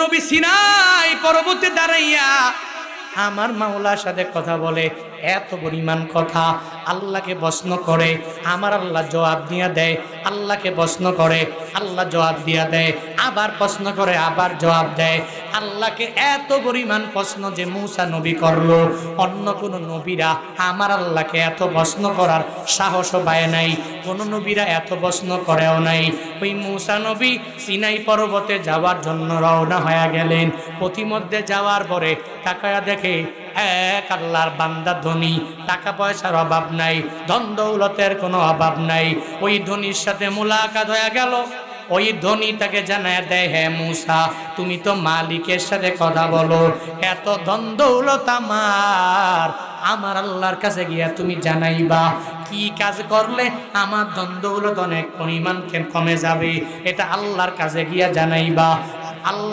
নবী সিনাই পর্বতে দাঁড়াইয়া আমার মাওলার সাথে কথা বলে, এত পরিমাণ কথা। আল্লাহকে প্রশ্ন করে, আমার আল্লাহ জবাব দিয়া দেয়। আল্লাহকে প্রশ্ন করে, আল্লাহ জবাব দিয়া দেয়। আবার প্রশ্ন করে, আবার জবাব দেয়। আল্লাহকে এত পরিমাণ প্রশ্ন যে মূসা নবী করলো, অন্য কোন নবীরা আমার আল্লাহকে এত প্রশ্ন করার সাহসও পায় নাই, কোন নবীরা এত প্রশ্ন করেও নাই। ওই মূসা নবী সিনাই পর্বতে যাওয়ার জন্য রওনা হয়ে গেলেন। পথিমধ্যে যাওয়ার পরে তাকায়া দেখে এক আল্লাহর বান্দা ধনী, টাকা পয়সার অভাব নাই, ধন দৌলতের কোনো অভাব নাই। ওই ধনীর সাথে মুলাকাত হয়ে গেল। ওই ধনী তাকে জানায় দেয়, হ্যাঁ মূসা, তুমি তো মালিকের সাথে কথা বলো, এত ধন দৌলত আমার আল্লাহর কাছে গিয়া তুমি জানাইবা কি কাজ করলে আমার ধন দৌলত অনেক পরিমাণ কমে যাবে, এটা আল্লাহর কাছে গিয়া জানাইবা। আল্লাহ